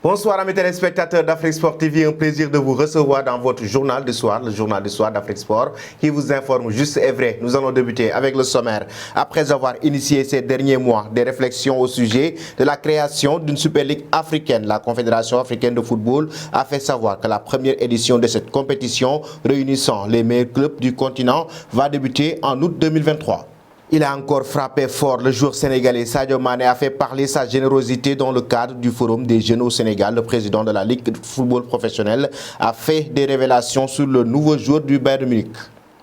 Bonsoir amis téléspectateurs d'Afrique Sport TV, un plaisir de vous recevoir dans votre journal du soir, le journal du soir d'Afrique Sport qui vous informe juste et vrai. Nous allons débuter avec le sommaire. Après avoir initié ces derniers mois des réflexions au sujet de la création d'une Super Ligue africaine, la Confédération africaine de football a fait savoir que la première édition de cette compétition réunissant les meilleurs clubs du continent va débuter en août 2023. Il a encore frappé fort. Le joueur sénégalais Sadio Mané a fait parler sa générosité dans le cadre du Forum des jeunes au Sénégal. Le président de la Ligue de football professionnel a fait des révélations sur le nouveau joueur du Bayern Munich.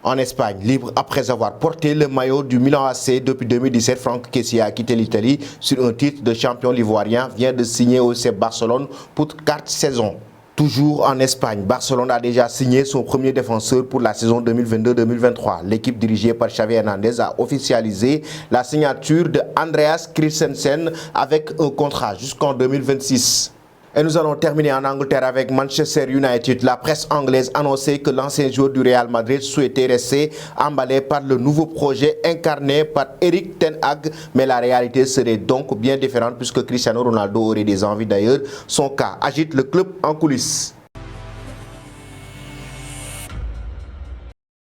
En Espagne, libre après avoir porté le maillot du Milan AC depuis 2017, Franck Kessié a quitté l'Italie sur un titre de champion ivoirien, vient de signer au FC Barcelone pour 4 saisons. Toujours en Espagne, Barcelone a déjà signé son premier défenseur pour la saison 2022-2023. L'équipe dirigée par Xavi Hernandez a officialisé la signature de Andreas Christensen avec un contrat jusqu'en 2026. Et nous allons terminer en Angleterre avec Manchester United. La presse anglaise annonçait que l'ancien joueur du Real Madrid souhaitait rester emballé par le nouveau projet incarné par Erik ten Hag. Mais la réalité serait donc bien différente puisque Cristiano Ronaldo aurait des envies d'ailleurs. Son cas agite le club en coulisses.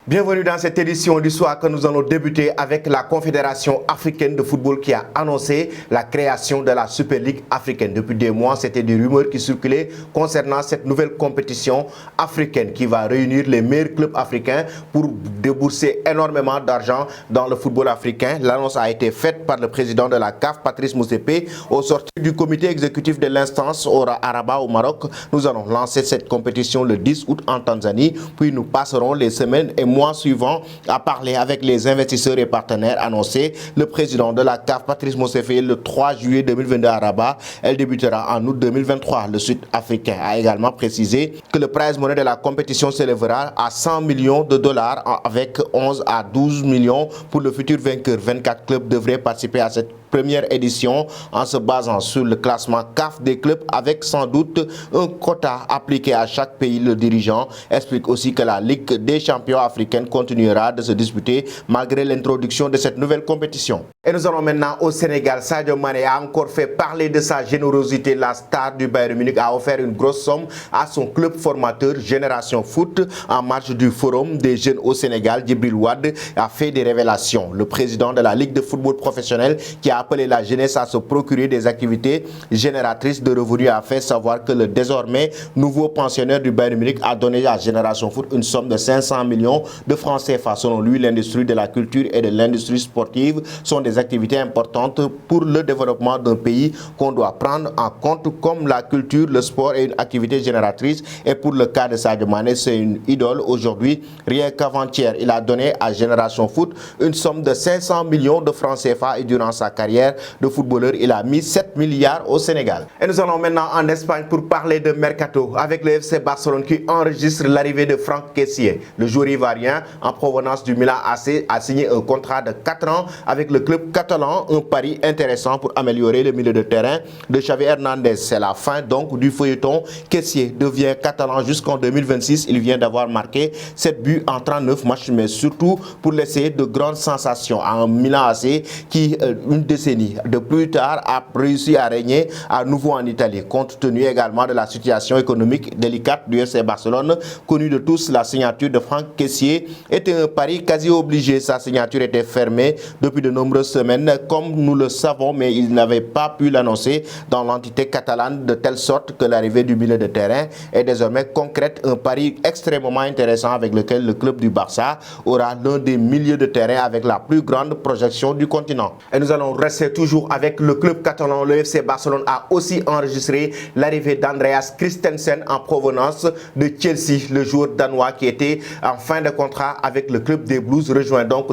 Bienvenue dans cette édition du soir que nous allons débuter avec la Confédération africaine de football qui a annoncé la création de la Super Ligue africaine. Depuis des mois, c'était des rumeurs qui circulaient concernant cette nouvelle compétition africaine qui va réunir les meilleurs clubs africains pour débourser énormément d'argent dans le football africain. L'annonce a été faite par le président de la CAF, Patrice Motsepe, au sortir du comité exécutif de l'instance à Rabat au Maroc. Nous allons lancer cette compétition le 10 août en Tanzanie, puis nous passerons les semaines et mois suivants à parler avec les investisseurs et partenaires annoncés. Le président de la CAF, Patrice Motsepe, le 3 juillet 2022 à Rabat. Elle débutera en août 2023. Le Sud-Africain a également précisé que le prize money de la compétition s'élèvera à 100 millions de dollars avec 11 à 12 millions pour le futur vainqueur. 24 clubs devraient participer à cette première édition en se basant sur le classement CAF des clubs avec sans doute un quota appliqué à chaque pays. Le dirigeant explique aussi que la Ligue des champions africaine continuera de se disputer malgré l'introduction de cette nouvelle compétition. Et nous allons maintenant au Sénégal. Sadio Mané a encore fait parler de sa générosité. La star du Bayern Munich a offert une grosse somme à son club formateur Génération Foot en marge du Forum des jeunes au Sénégal. Djibril Wade a fait des révélations. Le président de la Ligue de football professionnel qui a appelé la jeunesse à se procurer des activités génératrices de revenus a fait savoir que le désormais nouveau pensionnaire du Bayern Munich a donné à Génération Foot une somme de 500 millions de francs CFA. Selon lui, l'industrie de la culture et de l'industrie sportive sont des activités importantes pour le développement d'un pays qu'on doit prendre en compte comme la culture, le sport est une activité génératrice. Et pour le cas de Sadio Mané, c'est une idole aujourd'hui. Rien qu'avant-hier, il a donné à Génération Foot une somme de 500 millions de francs CFA et durant sa carrière de footballeur, il a mis 7 milliards au Sénégal. Et nous allons maintenant en Espagne pour parler de Mercato avec le FC Barcelone qui enregistre l'arrivée de Franck Kessié. Le joueur ivoirien en provenance du Milan AC a signé un contrat de 4 ans avec le club catalan, un pari intéressant pour améliorer le milieu de terrain de Xavi Hernandez. C'est la fin donc du feuilleton. Kessié devient catalan jusqu'en 2026. Il vient d'avoir marqué 7 buts en 39 matchs, mais surtout pour laisser de grandes sensations à un Milan AC qui, une décennie de plus tard, a réussi à régner à nouveau en Italie. Compte tenu également de la situation économique délicate du FC Barcelone, connu de tous, la signature de Franck Kessié était un pari quasi obligé. Sa signature était fermée depuis de nombreuses semaines, comme nous le savons, mais il n'avait pas pu l'annoncer dans l'entité catalane de telle sorte que l'arrivée du milieu de terrain est désormais concrète. Un pari extrêmement intéressant avec lequel le club du Barça aura l'un des milieux de terrain avec la plus grande projection du continent. Et nous allons rester toujours avec le club catalan. Le FC Barcelone a aussi enregistré l'arrivée d'Andreas Christensen en provenance de Chelsea. Le joueur danois qui était en fin de contrat avec le club des Blues rejoint donc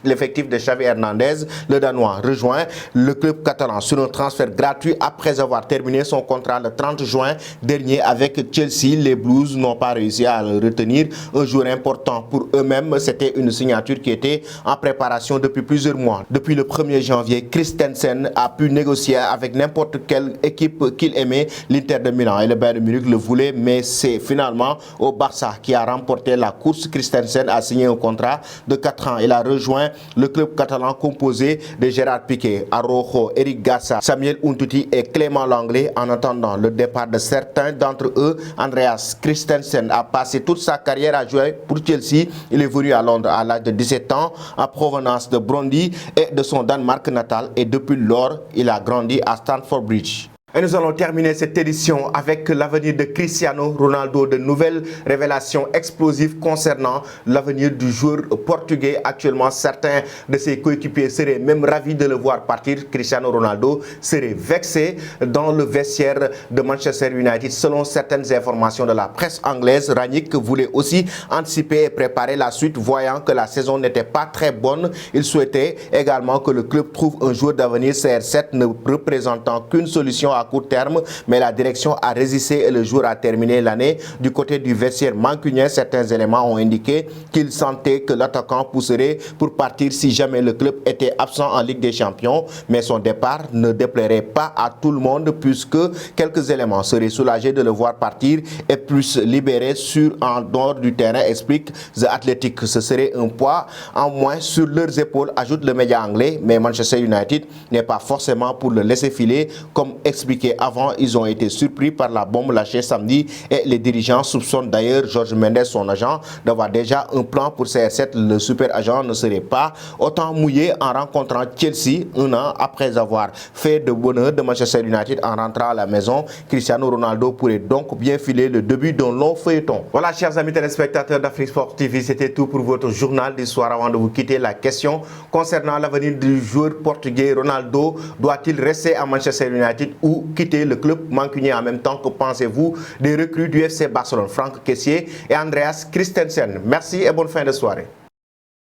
l'effectif de Xavi Hernandez. Le Danois rejoint le club catalan sur un transfert gratuit après avoir terminé son contrat le 30 juin dernier avec Chelsea. Les Blues n'ont pas réussi à le retenir. Un joueur important pour eux-mêmes. C'était une signature qui était en préparation depuis plusieurs mois. Depuis le 1er janvier, Christensen a pu négocier avec n'importe quelle équipe qu'il aimait. L'Inter de Milan et le Bayern de Munich le voulaient, mais c'est finalement au Barça qui a remporté la course. Christensen a signé un contrat de 4 ans. Il a rejoint le club catalan composé l'arrivée de Gérard Piqué, Araujo, Eric Garça, Samuel Umtiti et Clément Langlais. En attendant le départ de certains d'entre eux, Andreas Christensen a passé toute sa carrière à jouer pour Chelsea. Il est venu à Londres à l'âge de 17 ans en provenance de Brøndby et de son Danemark natal, et depuis lors, il a grandi à Stamford Bridge. Et nous allons terminer cette édition avec l'avenir de Cristiano Ronaldo, de nouvelles révélations explosives concernant l'avenir du joueur portugais. Actuellement, certains de ses coéquipiers seraient même ravis de le voir partir. Cristiano Ronaldo serait vexé dans le vestiaire de Manchester United. Selon certaines informations de la presse anglaise, Rangnick voulait aussi anticiper et préparer la suite, voyant que la saison n'était pas très bonne. Il souhaitait également que le club trouve un joueur d'avenir, CR7 ne représentant qu'une solution à court terme, mais la direction a résisté et le joueur a terminé l'année. Du côté du vestiaire mancunien, certains éléments ont indiqué qu'il sentait que l'attaquant pousserait pour partir si jamais le club était absent en Ligue des Champions, mais son départ ne déplairait pas à tout le monde puisque quelques éléments seraient soulagés de le voir partir et plus libérés en dehors du terrain, explique The Athletic. Ce serait un poids en moins sur leurs épaules, ajoute le média anglais, mais Manchester United n'est pas forcément pour le laisser filer, comme expliqué avant. Ils ont été surpris par la bombe lâchée samedi et les dirigeants soupçonnent d'ailleurs Jorge Mendes, son agent, d'avoir déjà un plan pour CR7. Le super agent ne serait pas autant mouillé en rencontrant Chelsea un an après avoir fait de bonheur de Manchester United en rentrant à la maison. Cristiano Ronaldo pourrait donc bien filer le début d'un long feuilleton. Voilà, chers amis téléspectateurs d'Afrique Sport TV, c'était tout pour votre journal du soir. Avant de vous quitter, la question concernant l'avenir du joueur portugais Ronaldo, doit-il rester à Manchester United ou quitter le club mancunien? En même temps, que pensez-vous des recrues du FC Barcelone, Franck Kessié et Andreas Christensen? Merci et bonne fin de soirée.